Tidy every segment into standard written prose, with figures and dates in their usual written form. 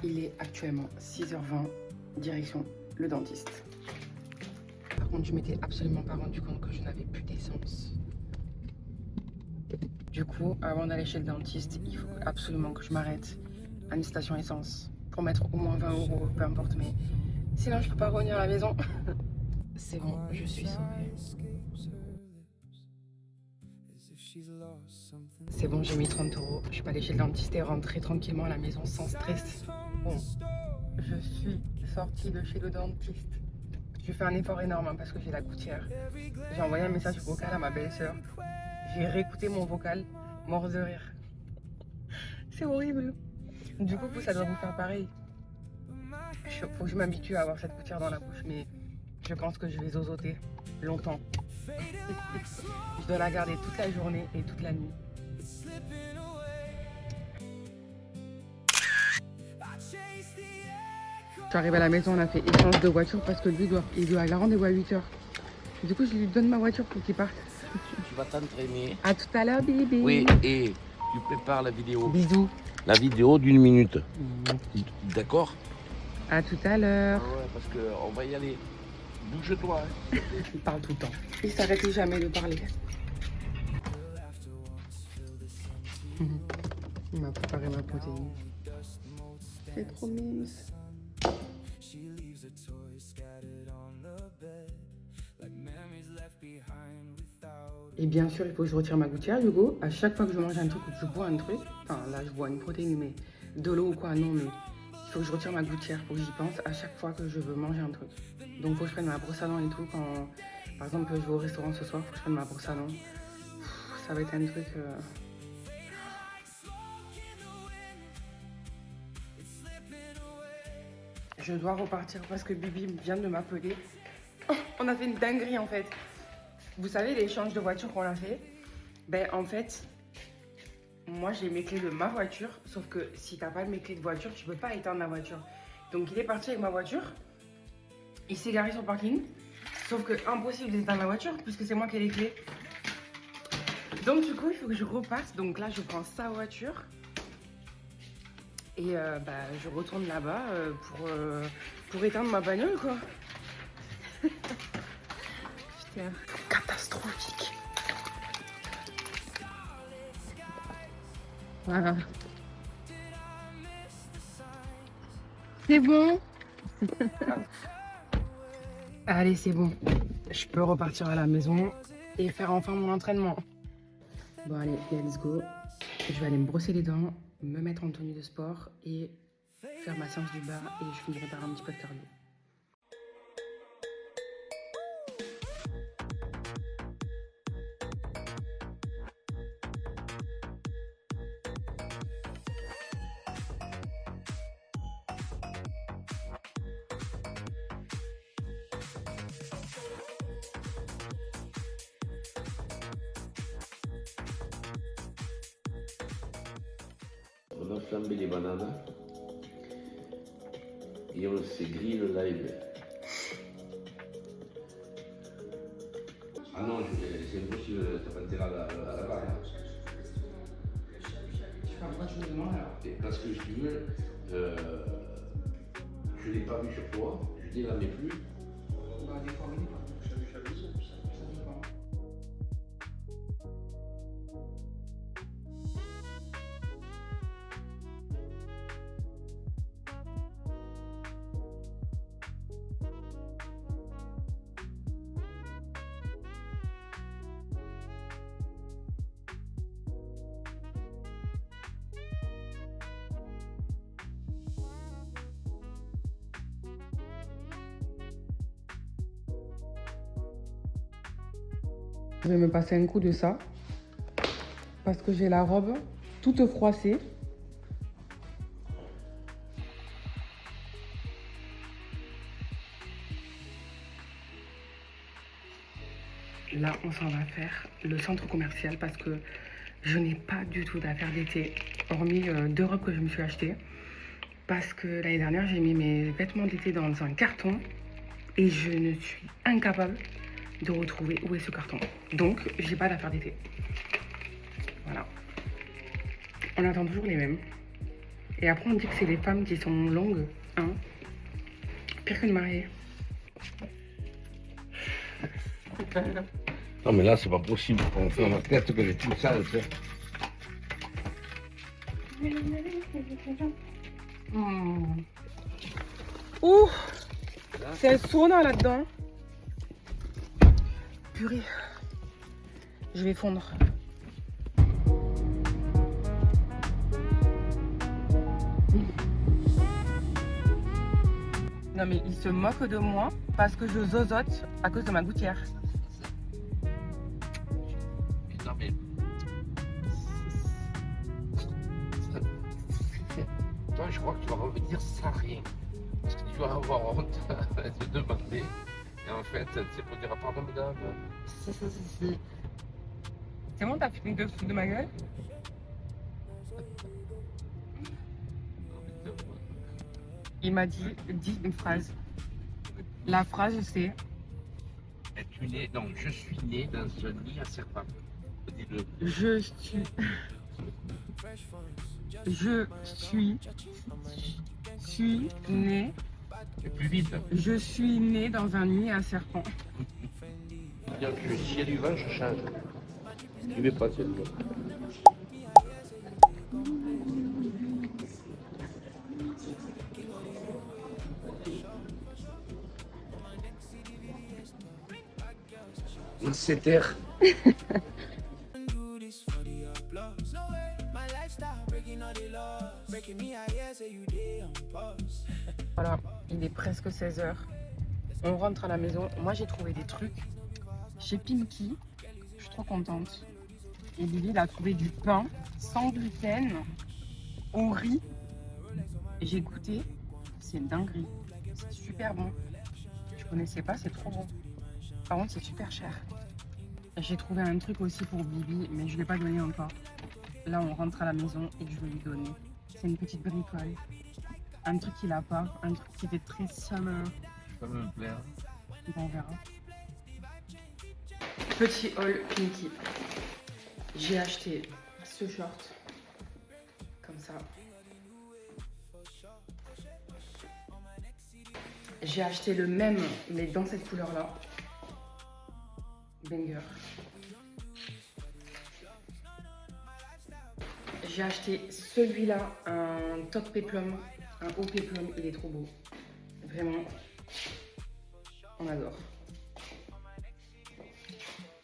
Il est actuellement 6h20, direction le dentiste. Par contre, je m'étais absolument pas rendu compte que je n'avais plus d'essence. Du coup, avant d'aller chez le dentiste, il faut absolument que je m'arrête à une station essence pour mettre au moins 20 €, peu importe, mais sinon je peux pas revenir à la maison. C'est bon, je suis sauvée. C'est bon, j'ai mis 30 €. Je peux aller chez le dentiste et rentrer tranquillement à la maison sans stress. Bon, je suis sortie de chez le dentiste. J'ai fait un effort énorme parce que j'ai la gouttière. J'ai envoyé un message vocal à ma belle-sœur. J'ai réécouté mon vocal, mort de rire. C'est horrible. Du coup, ça doit vous faire pareil. Faut que je m'habitue à avoir cette gouttière dans la bouche, mais je pense que je vais zozoter longtemps. Je dois la garder toute la journée et toute la nuit. Je suis arrivée à la maison, on a fait échange de voiture parce que lui, il a rendez-vous à 8h. Du coup, je lui donne ma voiture pour qu'il parte. Tu vas t'entraîner. À tout à l'heure, Bibi. Oui, et tu prépares la vidéo. Bisous. La vidéo d'1 minute. D'accord? À tout à l'heure. Ouais, parce qu'on va y aller. Bouge-toi. Hein. Il parle tout le temps. Il s'arrête jamais de parler. Il m'a préparé ma protéine. C'est trop mince. Et bien sûr, il faut que je retire ma gouttière, Hugo. À chaque fois que je mange un truc ou que je bois un truc, enfin là je bois une protéine, mais de l'eau ou quoi, non, mais il faut que je retire ma gouttière, faut que j'y pense à chaque fois que je veux manger un truc. Donc il faut que je prenne ma brosse à dents et tout. Quand, par exemple, je vais au restaurant ce soir, il faut que je prenne ma brosse à dents. Ça va être un truc... Je dois repartir parce que Bibi vient de m'appeler. Oh, on a fait une dinguerie en fait. Vous savez l'échange de voiture qu'on a fait? Ben en fait, moi j'ai mes clés de ma voiture, sauf que si t'as pas mes clés de voiture, tu peux pas éteindre la voiture. Donc il est parti avec ma voiture, il s'est garé sur le parking, sauf que impossible d'éteindre la voiture puisque c'est moi qui ai les clés. Donc du coup il faut que je repasse, donc là je prends sa voiture et je retourne là-bas pour éteindre ma bagnole quoi. Putain, catastrophique. Voilà. C'est bon. Allez, c'est bon. Je peux repartir à la maison et faire enfin mon entraînement. Bon, allez, let's go. Je vais aller me brosser les dents, me mettre en tenue de sport et faire ma séance du bas et je finirai par un petit peu de cardio. On a flambé les bananes et on s'est grillé le live. Ah non, c'est impossible, t'as pas intérêt à la barre. Pourquoi tu me demandes alors? Parce que si tu veux, je ne l'ai pas vu sur toi, je ne l'ai plus. Bah, des fois, oui, des fois. Ça dépend. Je vais me passer un coup de ça parce que j'ai la robe toute froissée. Là, on s'en va faire le centre commercial parce que je n'ai pas du tout d'affaires d'été, hormis 2 robes que je me suis achetées. Parce que l'année dernière, j'ai mis mes vêtements d'été dans un carton et je ne suis incapable de retrouver où est ce carton. Donc, j'ai pas d'affaires d'été. Voilà. On attend toujours les mêmes. Et après, on dit que c'est les femmes qui sont longues. Hein. Pire que de mariée. Non, mais là, c'est pas possible. On fait dans ma tête que les tout sales, tu sais. Ouh, c'est un sauna là-dedans. Purée. Je vais fondre. Non mais il se moque de moi parce que je zozote à cause de ma gouttière. Non, mais. Toi, je crois que tu vas revenir sans rien. Parce que tu vas avoir honte de demander. Et en fait, c'est pour dire pardon, madame. Si. C'est bon, t'as fini de foutre de ma gueule? Il m'a dit une phrase. La phrase c'est Es-tu né? Non, je suis né dans un nid à serpent. Dis-le. je suis né. Et plus vite. Je suis né dans un nid à serpent. C'est-à-dire que s'il y a du vent, je change. Je vais pas, s'il y a du vent. C'est terre. Voilà, il est presque 16h. On rentre à la maison. Moi j'ai trouvé des trucs chez Pinky. Je suis trop contente. Et Lily il a trouvé du pain sans gluten au riz. Et j'ai goûté. C'est une dinguerie. C'est super bon. Je connaissais pas, c'est trop bon. Par contre, c'est super cher. J'ai trouvé un truc aussi pour Bibi, mais je ne l'ai pas donné encore. Là, on rentre à la maison et je vais lui donner. C'est une petite bricole. Un truc qu'il n'a pas, un truc qui fait très summer. Ça me plaire. Bon, on verra. Petit haul Pinky. J'ai acheté ce short. Comme ça. J'ai acheté le même, mais dans cette couleur-là. Banger. J'ai acheté celui-là, un top péplum, un haut péplum, il est trop beau. Vraiment, on adore.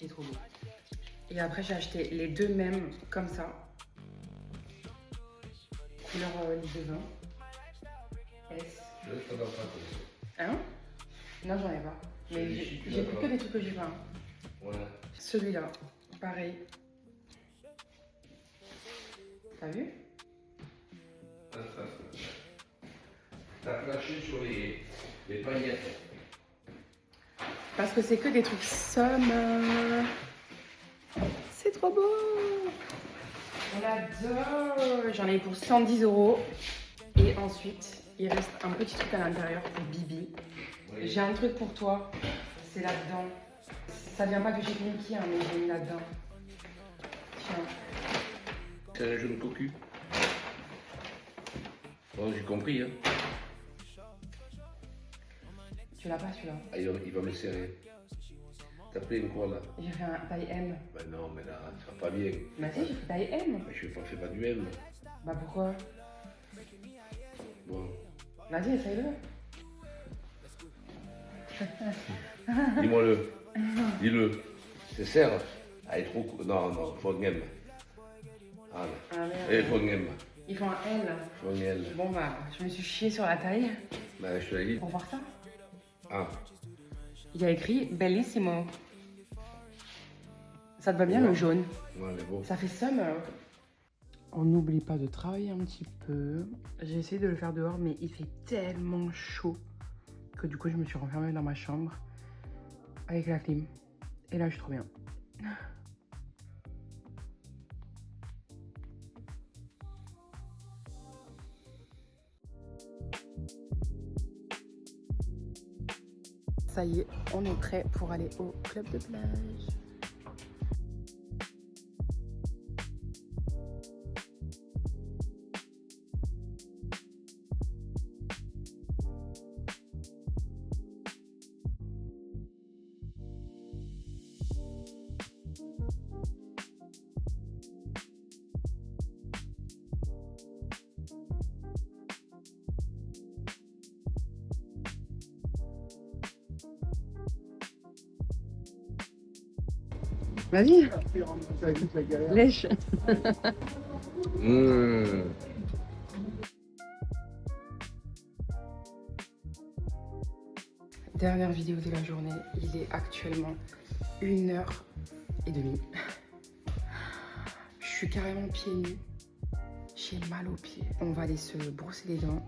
Il est trop beau. Et après j'ai acheté les deux mêmes comme ça. Couleur lit de vin. S. Hein? Non, j'en ai pas. Mais j'ai pris que des trucs que j'ai pas. Ouais. Celui-là, pareil. T'as vu? T'as flashé sur les paillettes. Parce que c'est que des trucs summer. C'est trop beau. On adore. J'en ai pour 110 €. Et ensuite, il reste un petit truc à l'intérieur pour Bibi. Oui. J'ai un truc pour toi. C'est là-dedans. Ça vient pas de chez Pinky, hein, mais j'ai mis là-dedans. Tiens. C'est un jaune cocu. Bon, j'ai compris, hein. Tu l'as pas celui-là? Ah, il va me serrer. T'as pris une quoi là? J'ai fait un taille M. Bah non, mais là, ça va pas bien. Bah si, j'ai fait taille M. Bah, je fais pas du M. Bah pourquoi? Bon. Vas-y, essaye-le. Dis-moi-le. Dis-le. C'est serre. Ah, il est trop court. Non, faut un M. Ah, Ah merde. il faut un M. Ils font un L. Faut un L. Bon bah, je me suis chiée sur la taille. Bah, je te l'ai dit. Pour voir ça. Ah. Il y a écrit Bellissimo. Ça te va bien, Ouais. le jaune? Ouais, mais bon. Ça fait summer. On n'oublie pas de travailler un petit peu. J'ai essayé de le faire dehors, mais il fait tellement chaud que du coup, je me suis renfermée dans ma chambre avec la clim. Et là, je suis trop bien. Ça y est, on est prêt pour aller au club de plage. Vas-y, lèche. Dernière vidéo de la journée, il est actuellement 1h30. Je suis carrément pieds nus. J'ai mal aux pieds. On va aller se brosser les dents.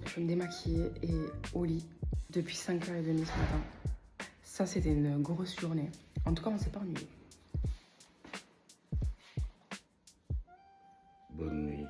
Je vais me démaquiller et au lit depuis 5h30 ce matin. Ça, c'était une grosse journée. En tout cas, on s'est pas ennuyé. Bonne nuit.